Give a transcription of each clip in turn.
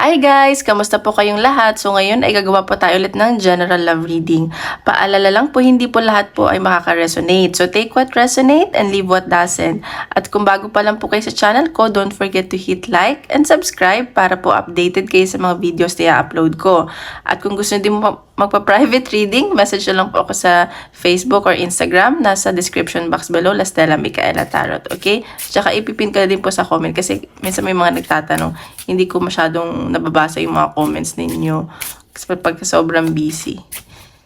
Hi guys! Kamusta po kayong lahat? So ngayon ay gagawa po tayo ulit ng general love reading. Paalala lang po, hindi po lahat po ay makaka-resonate. So take what resonate and leave what doesn't. At kung bago pa lang po kayo sa channel ko, don't forget to hit like and subscribe para po updated kayo sa mga videos na i-upload ko. At kung gusto nyo din magpa-private reading, message na lang po ako sa Facebook or Instagram. Nasa description box below, Lastella Micaela Tarot. Okay? Tsaka ipipin ko na din po sa comment kasi minsan may mga nagtatanong, hindi ko masyadong nababasa yung mga comments ninyo kasi pagka sobrang busy.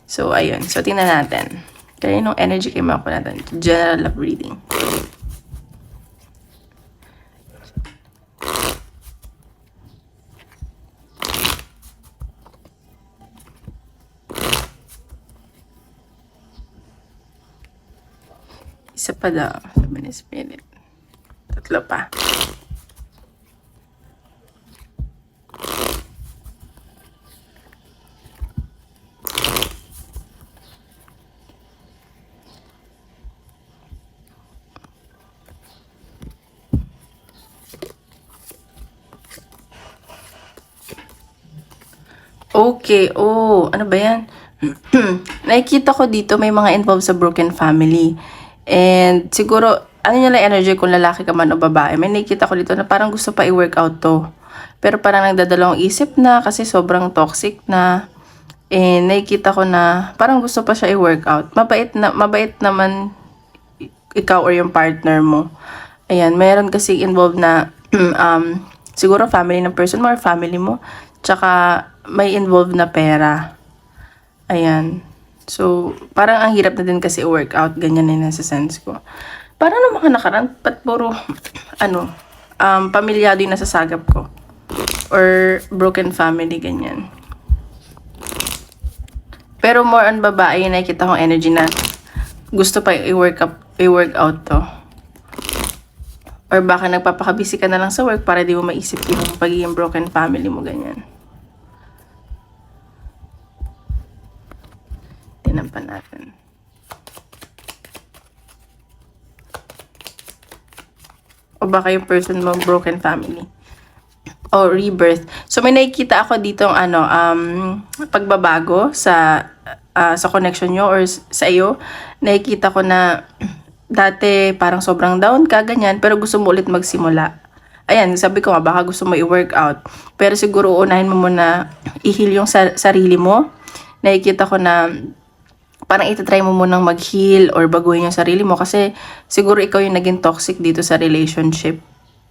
So, ayun. So, tingnan natin. Kaya yung energy kayo makakuha natin. General love reading. Isa pa daw. Sabi ni Spirit. Tatlo pa. Okay. Oh, ano ba yan? Nakikita ko dito may mga involved sa broken family. And siguro, ano nyo lang energy kung lalaki ka man o babae. May nakikita ko dito na parang gusto pa i-workout to. Pero parang nagdadalawang isip na kasi sobrang toxic na. And nakikita ko na parang gusto pa siya i-workout. Mabait naman ikaw or yung partner mo. Ayan, meron kasi involved na siguro family ng person mo or family mo. Tsaka may involved na pera. Ayan. So, parang ang hirap na din kasi i-workout. Ganyan na nasa sense ko. Parang naman ka nakaraan, ba't puro, pamilyado yung nasasagap ko. Or broken family, ganyan. Pero more on babae, nakikita kong energy na gusto pa i-workout to. Or baka nagpapakabisi ka na lang sa work para di mo maisip yung pagiging broken family mo, ganyan. Tinampan natin. O baka yung person mo broken family. O rebirth. So may nakikita ako dito pagbabago sa connection nyo or sa iyo. Nakikita ko na dati parang sobrang down ka, ganyan, pero gusto mo ulit magsimula. Ayan, sabi ko nga, baka gusto mo i-workout. Pero siguro unahin mo muna i-heal yung sarili mo. Nakikita ko na parang itatry mo munang mag-heal or baguhin yung sarili mo kasi siguro ikaw yung naging toxic dito sa relationship.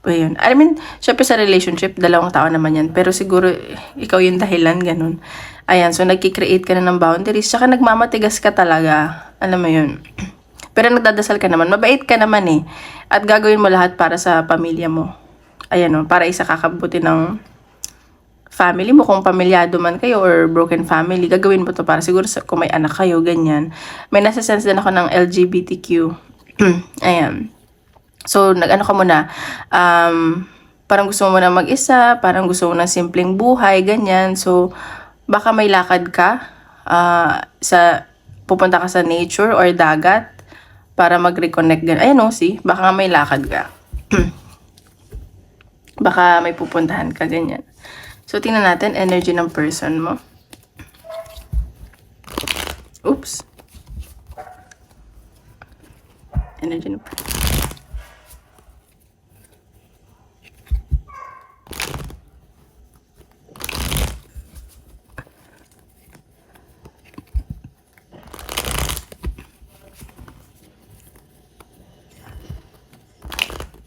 Ayun. I mean, syempre sa relationship, dalawang tao naman yan. Pero siguro ikaw yung dahilan, ganun. Ayan, so nagki-create ka na ng boundaries. Tsaka nagmamatigas ka talaga. Alam mo yun. Pero nagdadasal ka naman. Mabait ka naman eh. At gagawin mo lahat para sa pamilya mo. Ayan o, para isa kakabuti ng family mo, kung pamilyado man kayo or broken family, gagawin mo to para siguro kung may anak kayo, ganyan. May nasa sense din ako ng LGBTQ. Ayan. So, nag-ano ka muna, parang gusto mo muna mag-isa, parang gusto mo ng simpleng buhay, ganyan. So, baka may lakad ka, pupunta ka sa nature or dagat para mag-reconnect, ganyan. Ayan o, see, baka may lakad ka. Baka may pupuntahan ka, ganyan. So, tingnan natin energy ng person mo. Oops. Energy ng person.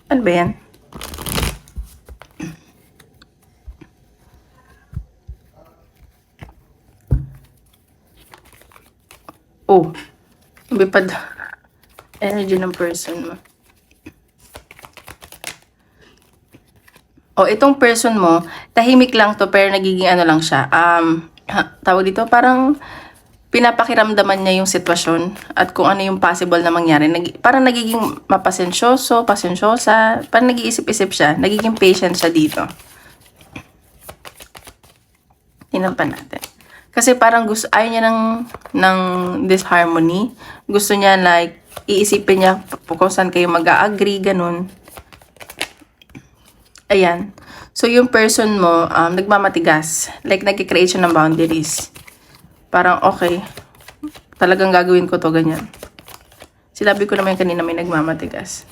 Ano ba yan? Oh, bipad energy ng person mo. Oh, itong person mo, tahimik lang to pero nagiging ano lang siya. Tawag dito, parang pinapakiramdaman niya yung sitwasyon at kung ano yung possible na mangyari. Parang nagiging pasensyosa, parang nag-iisip-isip siya, nagiging patient siya dito. Tinampan natin. Kasi parang ayaw niya ng disharmony. Gusto niya like, iisipin niya kung saan kayo mag-a-agree, ganun. Ayan. So, yung person mo, nagmamatigas. Like, nag-create siya ng boundaries. Parang, okay, talagang gagawin ko to, ganyan. Sinabi ko naman kanina may nagmamatigas.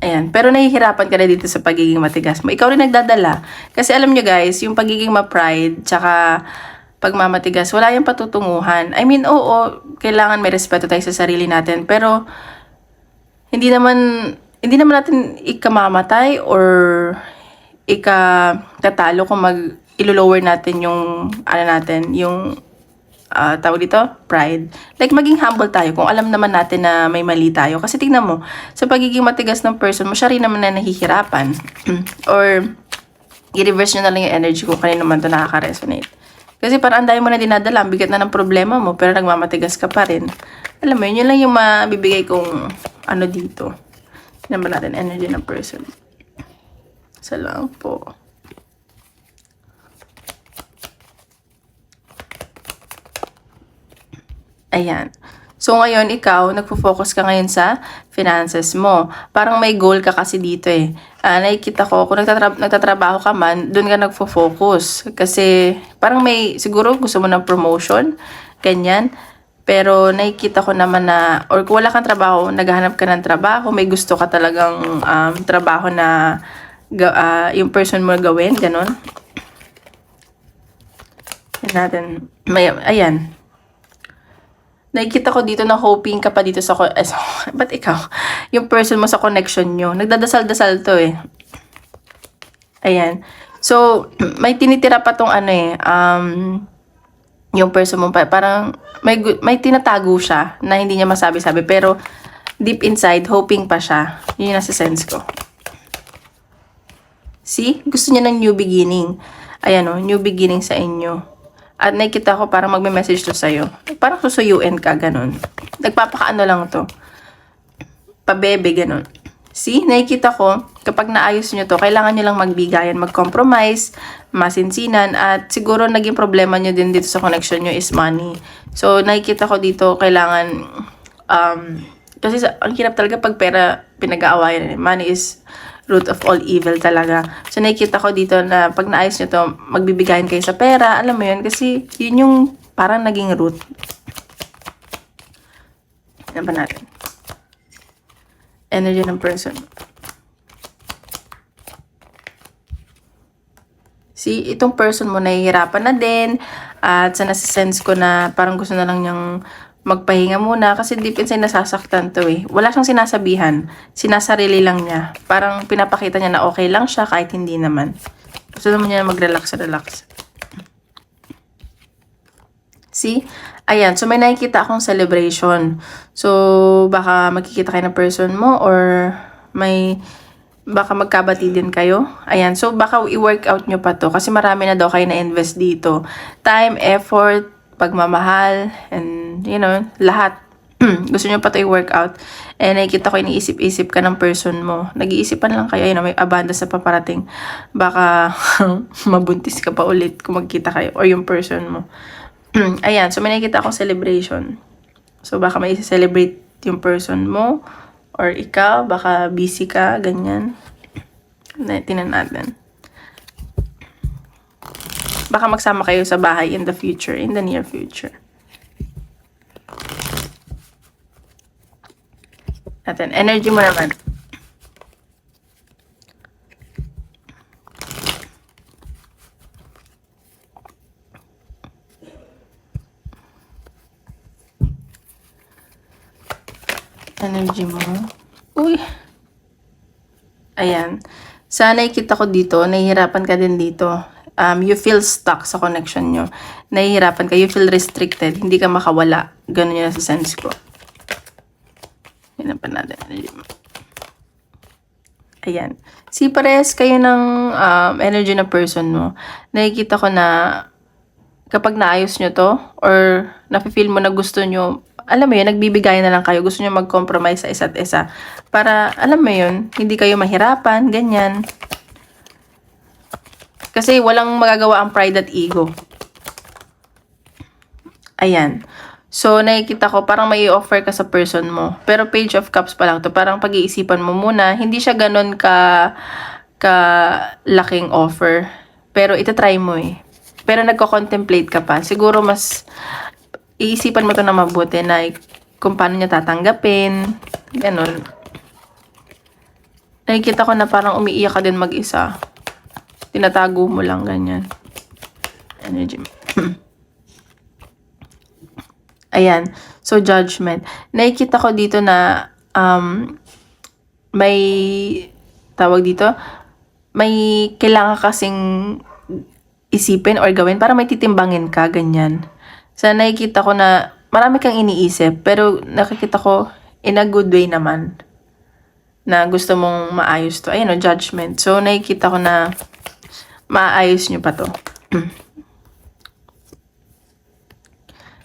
Ayan. Pero nahihirapan ka na dito sa pagiging matigas mo. Ikaw rin nagdadala. Kasi alam nyo guys, yung pagiging ma-pride, tsaka pagmamatigas, wala yung patutunguhan. I mean, oo, kailangan may respeto tayo sa sarili natin. Pero, hindi naman natin ikamamatay or ikatatalo kung ilo-lower natin yung, yung tawag dito, pride. Like, maging humble tayo kung alam naman natin na may mali tayo. Kasi tingnan mo, sa pagiging matigas ng person mo, siya rin naman na nahihirapan. Or, i-reverse nyo na lang yung energy kung kanino man ito nakaka-resonate. Kasi parang anday mo na dinadala, ang bigat na ng problema mo, pero nagmamatigas ka pa rin. Alam mo, yun lang yung mabibigay kong ano dito. Tignan ba natin energy ng person. Isa lang po. Ayan. So, ngayon, ikaw, nagpo-focus ka ngayon sa finances mo. Parang may goal ka kasi dito eh. Nakikita ko, kung nagtatrabaho ka man, doon ka nagpo-focus. Kasi, parang siguro gusto mo ng promotion, ganyan. Pero, nakikita ko naman na, or kung wala kang trabaho, naghahanap ka ng trabaho, may gusto ka talagang trabaho na yung person mo gawin, ganon. Natin, ayan. Nakikita ko dito na hoping ka pa dito sa ba't ikaw? Yung person mo sa connection nyo. Nagdadasal-dasal to eh. Ayan. So, may tinitira pa tong yung person mo parang may tinatago siya na hindi niya masabi-sabi. Pero, deep inside, hoping pa siya. Yun yung nasa sense ko. See? Gusto niya ng new beginning. Ayan o, new beginning sa inyo. At nakikita ko parang magme-message to sa'yo. Parang susuyuin ka, ganun. Nagpapakaano lang to. Pabebe, ganun. See, nakikita ko, kapag naayos nyo to, kailangan nyo lang magbigayan, mag-compromise, masinsinan, at siguro naging problema nyo din dito sa connection nyo is money. So, nakikita ko dito, kailangan, kasi ang hirap talaga pag pera pinag-aawayan. Money is root of all evil talaga. So, nakikita ko dito na pag naayos nyo to, magbibigayan kayo sa pera. Alam mo yun, kasi yun yung parang naging root. Ano ba natin? Energy ng person. See, itong person mo nahihirapan na din. At sa nasisense ko na parang gusto na lang niyang magpahinga muna kasi deep inside nasasaktan to eh. Wala siyang sinasabihan. Sinasarili lang niya. Parang pinapakita niya na okay lang siya kahit hindi naman. Gusto naman niya mag-relax. See? Ayan. So, may nakikita akong celebration. So, baka magkikita kayo ng person mo or baka magkabati din kayo. Ayan. So, baka i-workout nyo pa to kasi marami na daw kayo na-invest dito. Time, effort, pagmamahal, and you know, lahat. Gusto nyo pa ito i-workout. And nakikita ko, iniisip-isip ka ng person mo. Nag-iisipan lang kayo, yun, may abanda sa paparating. Baka mabuntis ka pa ulit kung magkita kayo or yung person mo. Ayan, so may nakikita akong celebration. So baka may celebrate yung person mo or ikaw, baka busy ka, ganyan. Tinan natin. Baka magsama kayo sa bahay in the future, in the near future. Natin, energy mo naman. Energy mo. Uy. Ayan. Sana nakikita ko dito, nahihirapan ka din dito. You feel stuck sa connection nyo. Nahihirapan ka, you feel restricted. Hindi ka makawala. Ganun yun sa sense ko. Yan pa natin. Ayan. Si pares kayo ng energy na person mo. Nakikita ko na kapag naayos nyo to or nafe-feel mo na gusto nyo, alam mo yun, nagbibigay na lang kayo. Gusto nyo mag-compromise sa isa't isa. Para, alam mo yun, hindi kayo mahirapan, ganyan. Kasi walang magagawa ang pride at ego. Ayan. So, nakikita ko, parang may offer ka sa person mo. Pero page of cups pa lang to. Parang pag-iisipan mo muna. Hindi siya ganun kalaking offer. Pero itatry mo eh. Pero nagko-contemplate ka pa. Siguro mas iisipan mo to na mabuti na kung paano niya tatanggapin. Ganon. Nakikita ko na parang umiiyak ka din mag-isa. Tinatago mo lang ganyan. Energy. Ayan. So, judgment. Nakikita ko dito na may tawag dito, may kailangan kasing isipin or gawin para may titimbangin ka, ganyan. So, nakikita ko na marami kang iniisip, pero nakikita ko in a good way naman na gusto mong maayos to. Ayan o, judgment. So, nakikita ko na maayos nyo pa to.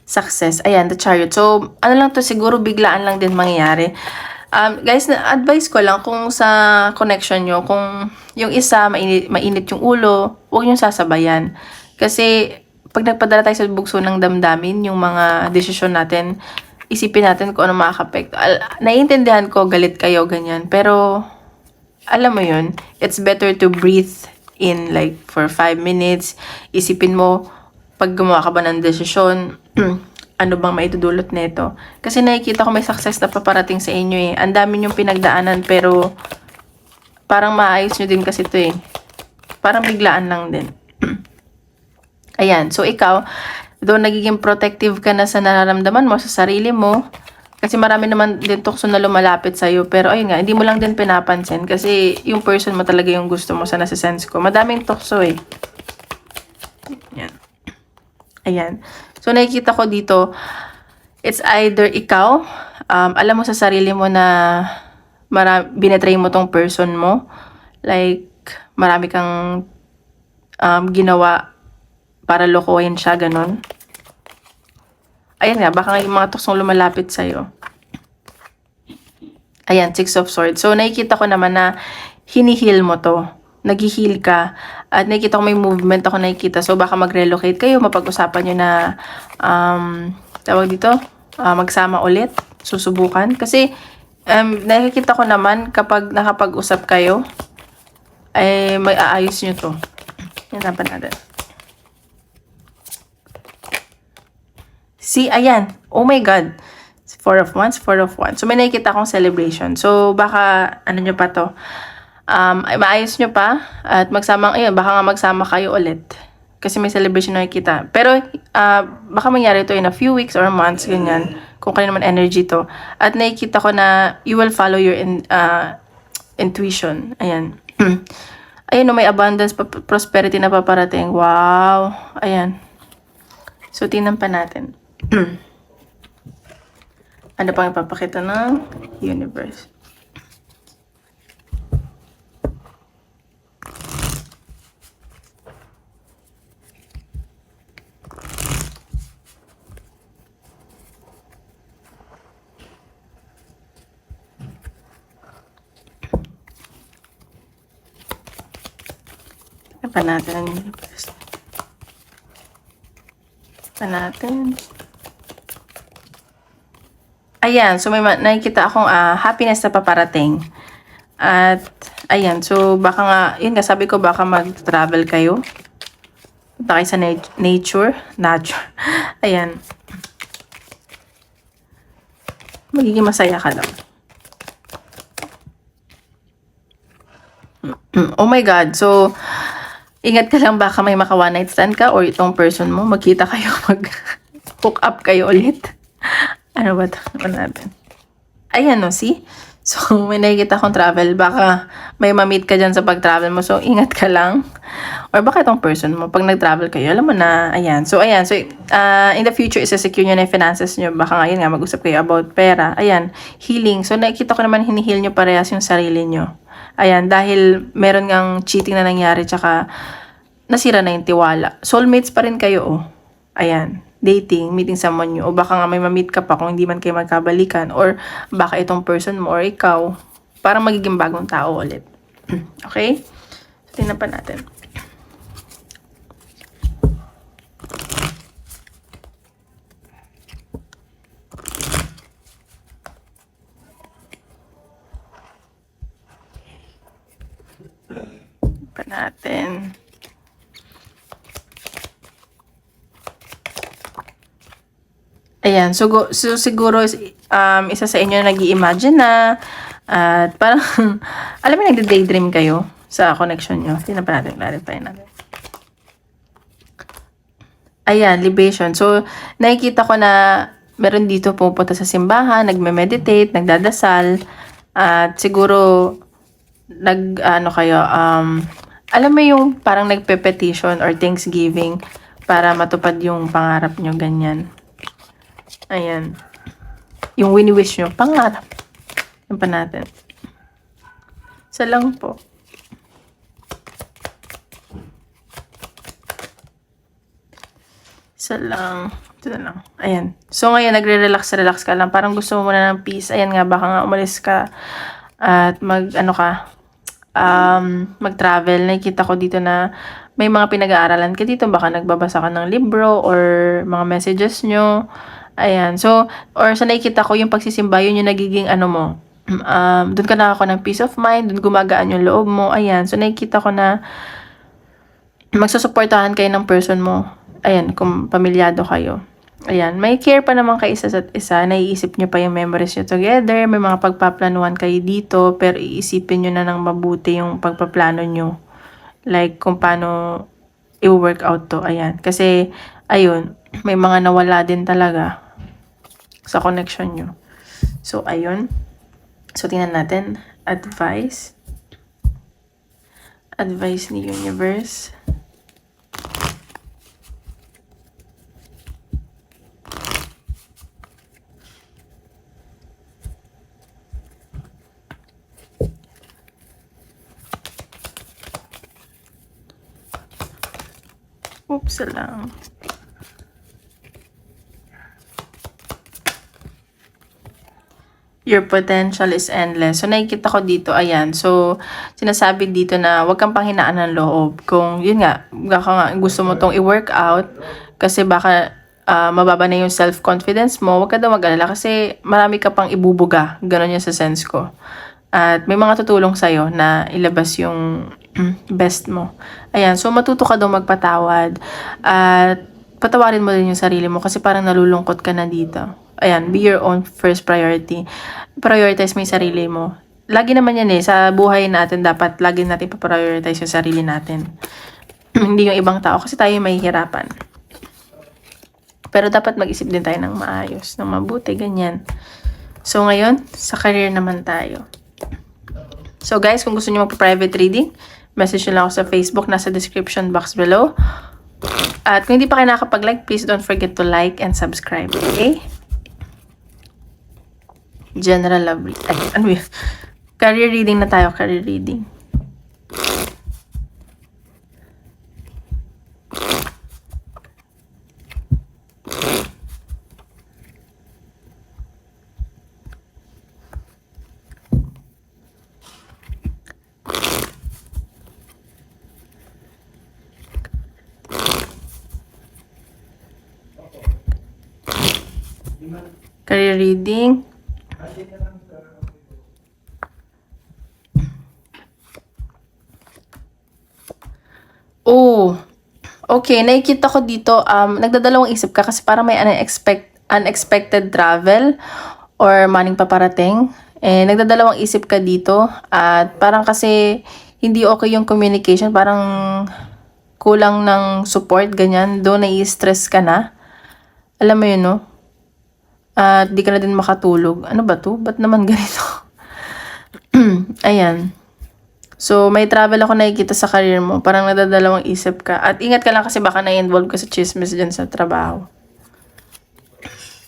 Success. Ayan, the chariot. So, ano lang to, siguro biglaan lang din mangyayari. Guys, na-advise ko lang kung sa connection nyo, kung yung isa mainit yung ulo, huwag nyo sasabayan. Kasi, pag nagpadala tayo sa bugso ng damdamin, yung mga desisyon natin, isipin natin kung ano makaka-affect. Naiintindihan ko, galit kayo, ganyan. Pero, alam mo yun, it's better to breathe in like for 5 minutes. Isipin mo, pag gumawa ka ba ng desisyon, ano bang maitudulot nito? Kasi nakikita ko may success na paparating sa inyo eh. Ang dami yung pinagdaanan pero parang maayos nyo din kasi ito eh. Parang biglaan lang din. Ayan. So ikaw, doon nagiging protective ka na sa nararamdaman mo, sa sarili mo. Kasi marami naman din tukso na lumalapit sa'yo. Pero ayun nga, hindi mo lang din pinapansin. Kasi yung person mo talaga yung gusto mo sa nasa-sense ko. Madaming tukso eh. Ayan. Ayan. So, nakikita ko dito, it's either ikaw, alam mo sa sarili mo na binetray mo tong person mo. Like, marami kang ginawa para lokohin siya, ganon. Ayan nga, baka yung mga tuksong lumalapit sa'yo. Ayan, 6 of Swords. So, nakikita ko naman na hinihil mo to. Nag-heal ka. At nakikita ko may movement ako nakikita. So, baka mag-relocate kayo. Mapag-usapan nyo na, tawag dito, magsama ulit. Susubukan. Kasi, nakikita ko naman kapag nakapag-usap kayo, ay may aayos nyo to. Yan napan natin. See, ayan. Oh my God. 4 of Wands, 4 of Wands. So, may nakikita akong celebration. So, baka, ano nyo pa to? Maayos nyo pa at magsama, ayun, baka nga magsama kayo ulit kasi may celebration na nakikita. Pero baka mangyari ito in a few weeks or months, ganyan, kung kanino naman energy to. At nakikita ko na you will follow your intuition. Ayan. Ayun, no, may abundance, prosperity na paparating. Wow. Ayan. So, tingnan pa natin. Ano pang ipapakita ng universe? Pa natin. Ayan, so may nakikita akong happiness na paparating. At ayan, so baka nga, yun nga sabi ko, baka mag-travel kayo. Punta kayo sa nature. Ayan. Magiging masaya ka lang. Oh my God, so ingat ka lang, baka may maka one night stand ka or itong person mo, magkita kayo, mag-hook up kayo ulit. Ano ba ito? Ano natin? Ayan no, see? So, may nakikita akong travel. Baka may ma-meet ka dyan sa pag-travel mo. So, ingat ka lang. Or baka itong person mo, pag nag-travel kayo, alam mo na, ayan. So, ayan. So, in the future, isa-secure nyo na yung finances nyo. Baka ngayon nga, mag-usap kayo about pera. Ayan, healing. So, nakikita ko naman, hinihil nyo parehas yung sarili nyo. Ayan, dahil meron ngang cheating na nangyari, tsaka nasira na yung tiwala. Soulmates pa rin kayo, oh. Ayan, dating, meeting someone new. O baka nga may ma-meet ka pa kung hindi man kayo magkabalikan. Or baka itong person mo or ikaw, parang magiging bagong tao ulit. Okay? So, tingnan pa natin. Ayan, so siguro isa sa inyo nag-i-imagine na at parang alam mo nagde-daydream kayo sa connection nyo. Tingnan pa natin, clarify natin. Ayan, libation. So, nakikita ko na meron dito pupunta sa simbahan, nagme-meditate, nagdadasal, at siguro ano kayo, alam mo yung parang nagpe-petition or thanksgiving para matupad yung pangarap nyo, ganyan. Ayan. Yung wini-wish nyo, pangarap. Yan pa natin. Isa lang po. Isa lang. Ito na lang. Ayan. So, ngayon, nagre-relax ka lang. Parang gusto mo muna ng peace. Ayan nga, baka nga umalis ka at mag-travel. Nakikita ko dito na may mga pinag-aaralan ka dito. Baka nagbabasa ka ng libro or mga messages nyo. Ayan. So, or sa nakikita ko, yung pagsisimba, yun yung nagiging mo. Doon ka nakako ng peace of mind. Doon gumagaan yung loob mo. Ayan. So, nakikita ko na magsusuportahan kayo ng person mo. Ayan, kung pamilyado kayo. Ayan, may care pa naman kayo isa sa isa. Naiisip nyo pa yung memories nyo together. May mga pagpaplanuhan kayo dito. Pero iisipin nyo na ng mabuti yung pagpaplano nyo. Like, kung paano i-work out to. Ayan. Kasi, ayun, may mga nawala din talaga sa connection nyo. So, ayun. So, tingnan natin. Advice. Advice ni Universe. Oops lang. Your potential is endless. So, nakikita ko dito, ayan. So, sinasabi dito na huwag kang panghinaan ng loob. Kung, yun nga, baka nga gusto mo tong i-work out, kasi baka mababa na yung self-confidence mo, huwag ka daw mag-alala kasi marami ka pang ibubuga. Ganon yung sa sense ko. At may mga tutulong sa'yo na ilabas yung best mo. Ayan, so matuto ka daw magpatawad. At patawarin mo din yung sarili mo kasi parang nalulungkot ka na dito. Ayan, be your own first priority. Prioritize mo yung sarili mo. Lagi naman yan sa buhay natin dapat lagi natin pa-prioritize yung sarili natin. Hindi yung ibang tao kasi tayo yung mahihirapan. Pero dapat mag-isip din tayo ng maayos, ng mabuti, ganyan. So ngayon, sa career naman tayo. So guys, kung gusto niyo magpa-private reading, message nyo lang ako sa Facebook, nasa description box below. At kung hindi pa kayo nakakapag-like, please don't forget to like and subscribe, okay? General love reading. Career reading na tayo, career reading. Career reading. Oh, okay. Nakikita ko dito, nagdadalawang isip ka kasi parang may unexpected travel or maning paparating. Nagdadalawang isip ka dito at parang kasi hindi okay yung communication. Parang kulang ng support, ganyan. Doon nai-stress ka na. Alam mo yun, no? At di ka na din makatulog. Ano ba to? Ba't naman ganito? Ayan. So, may travel ako nakikita sa career mo. Parang nadadalawang isip ka. At ingat ka lang kasi baka na-involve ka sa chismis dyan sa trabaho.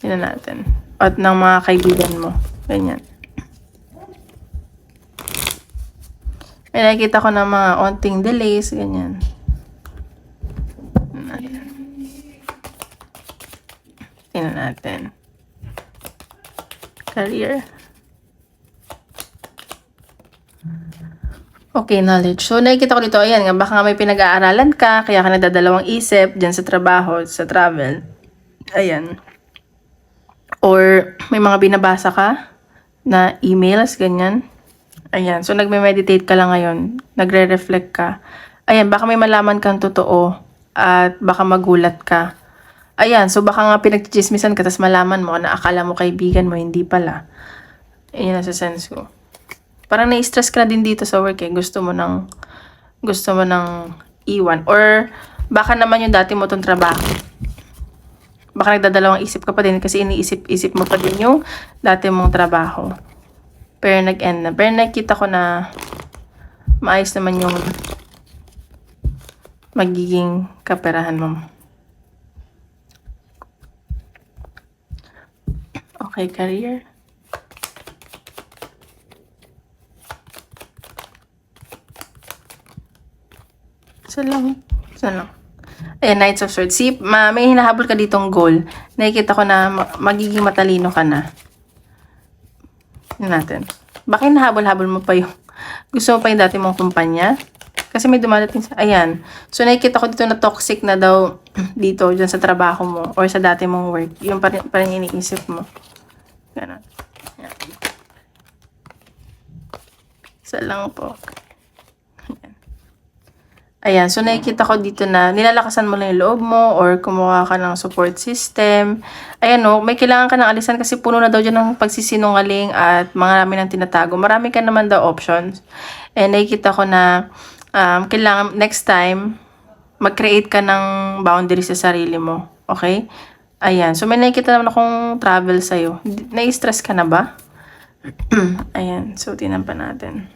Tignan natin. At ng mga kaibigan mo. Ganyan. May nakikita ko ng mga onting delays. Ganyan. Tignan natin. Career. Okay, knowledge. So, nakikita ko dito, ayan nga, baka nga may pinag-aaralan ka, kaya ka nadadalawang isip dyan sa trabaho, sa travel. Ayan. Or, may mga binabasa ka na emails, ganyan. Ayan. So, nagme-meditate ka lang ngayon. Nagre-reflect ka. Ayan, baka may malaman kang totoo at baka magulat ka. Ayan, so baka nga pinagchichismisan ka, tas malaman mo na akala mo kaibigan mo, hindi pala. Ayun ang sa sense ko. Parang na-stress ka na din dito sa work eh. Gusto mo nang iwan. Or, baka naman yung dati mo tong trabaho. Baka nagdadalawang isip ka pa din kasi iniisip-isip mo pa din yung dati mong trabaho. Pero nag-end na. Pero nakita ko na maayos naman yung magiging kaperahan mo. Okay, career. Isa lang. Ayan, Knights of Swords. See, may hinahabol ka ditong goal. Nakikita ko na magiging matalino ka na. Yan natin. Baka hinahabol-habol mo pa yung gusto mo pa yung dati mong kumpanya. Kasi may dumadating sa... Ayan. So, nakikita ko dito na toxic na daw dito, dyan sa trabaho mo or sa dati mong work. Yung parang iniisip mo. Ganun. Ayan. Isa lang po. Ayan, so nakikita ko dito na nilalakasan mo lang yung loob mo or kumuha ka ng support system. Ayan o, may kailangan ka ng alisan kasi puno na daw dyan ng pagsisinungaling at marami nang tinatago. Marami ka naman daw options. And nakikita ko na kailangan next time, mag-create ka ng boundaries sa sarili mo. Okay? Ayan, so may nakikita naman akong travel sa'yo. Na-stress ka na ba? Ayan, so tinan pa natin.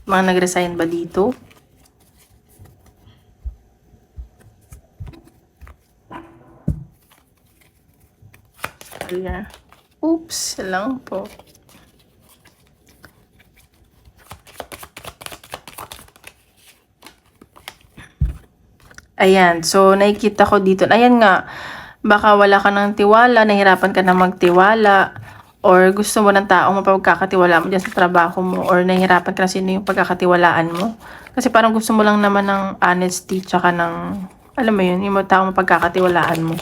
Mga nag-resign ba dito? Yeah. Oops, lang po. Ayan, so nakikita ko dito. Ayan nga, baka wala ka ng tiwala, nahirapan ka na magtiwala, or gusto mo ng taong mapagkakatiwala mo dyan sa trabaho mo, or nahihirapan ka na sino yung pagkakatiwalaan mo. Kasi parang gusto mo lang naman ng honesty, tsaka ng, alam mo yun, yung taong mapagkakatiwalaan mo.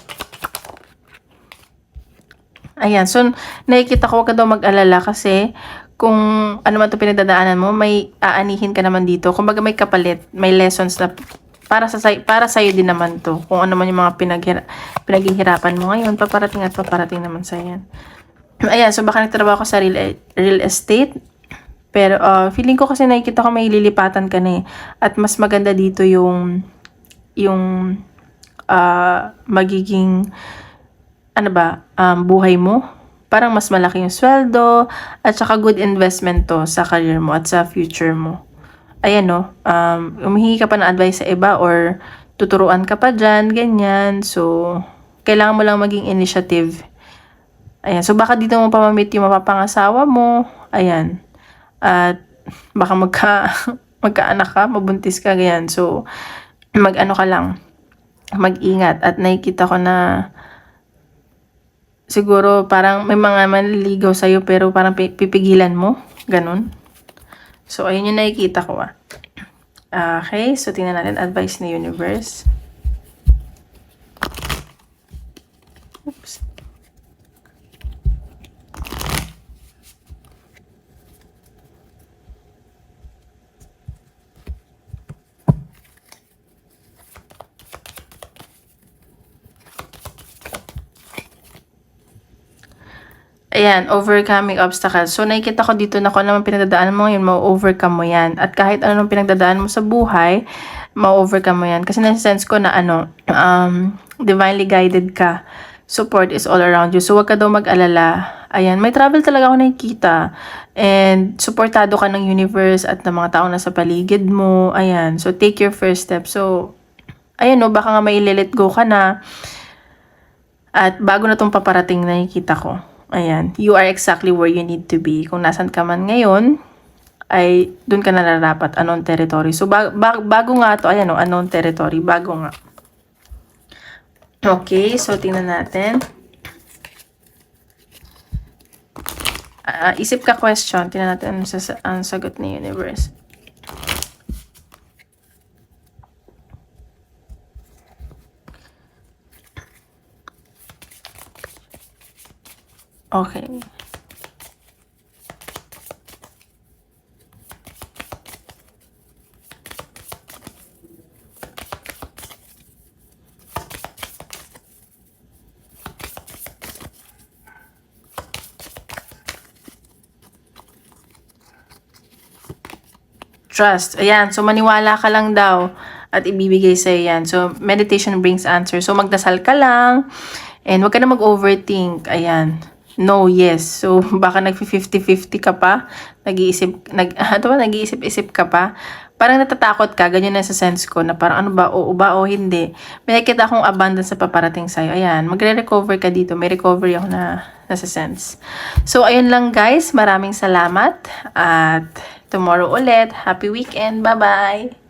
Ayan, so nakikita ko, huwag ka daw mag-alala kasi kung ano man ito pinagdadaanan mo, may aanihin ka naman dito. Kumbaga may kapalit, may lessons na para sa'yo din naman to. Kung ano man yung mga pinaghihirapan mo ngayon, paparating at paparating naman sa yan. Ayan, so baka nagtrabaho ka sa real estate. Pero feeling ko kasi nakikita ko may lilipatan ka na eh. At mas maganda dito yung magiging buhay mo. Parang mas malaki yung sweldo at saka good investment to sa career mo at sa future mo. Ayan no, humihingi ka pa ng advice sa iba or tuturuan ka pa dyan, ganyan. So, kailangan mo lang maging initiative. Ayan, so baka dito mo pa ma-meet yung mapapangasawa mo. Ayan. At baka magkaanak ka, mabuntis ka, ganyan. So, mag-ano ka lang, mag-ingat. At nakikita ko na siguro parang may mga manliligaw sa'yo pero parang pipigilan mo. Ganun. So, ayun yung nakikita ko Okay, so tingnan natin advice ni universe. Oops. Ayan, overcoming obstacles. So, nakikita ko dito na kung ano man pinagdadaanan mo ngayon, ma-overcome mo yan. At kahit anong pinagdadaanan mo sa buhay, ma-overcome mo yan. Kasi nasa-sense ko na divinely guided ka. Support is all around you. So, wag ka daw mag-alala. Ayan, may travel talaga ako nakikita. And, supportado ka ng universe at ng mga taong nasa paligid mo. Ayan, so take your first step. So, ayan no, baka nga may let go ka na. At bago na itong paparating nakikita ko. Ayan, you are exactly where you need to be. Kung nasan ka man ngayon, ay doon ka na nararapat, unknown territory. So, bago nga ito, ayan o, unknown territory, bago nga. Okay, so tingnan natin. Isip ka question, tingnan natin ang sagot ni universe. Okay. trust. Ayan, so maniwala ka lang daw at ibibigay sa'yo yan. So, meditation brings answer. So, magdasal ka lang and wag ka na mag-overthink. Ayan. No, yes. So, baka nag-50-50 ka pa. Nag-iisip-isip ka pa. Parang natatakot ka. Ganyan na sa sense ko na parang ano ba, oo ba o hindi. May nakita akong abundance sa paparating sa'yo. Ayan, magre-recover ka dito. May recovery ako na nasa sense. So, ayun lang guys. Maraming salamat. At tomorrow ulit. Happy weekend. Bye-bye!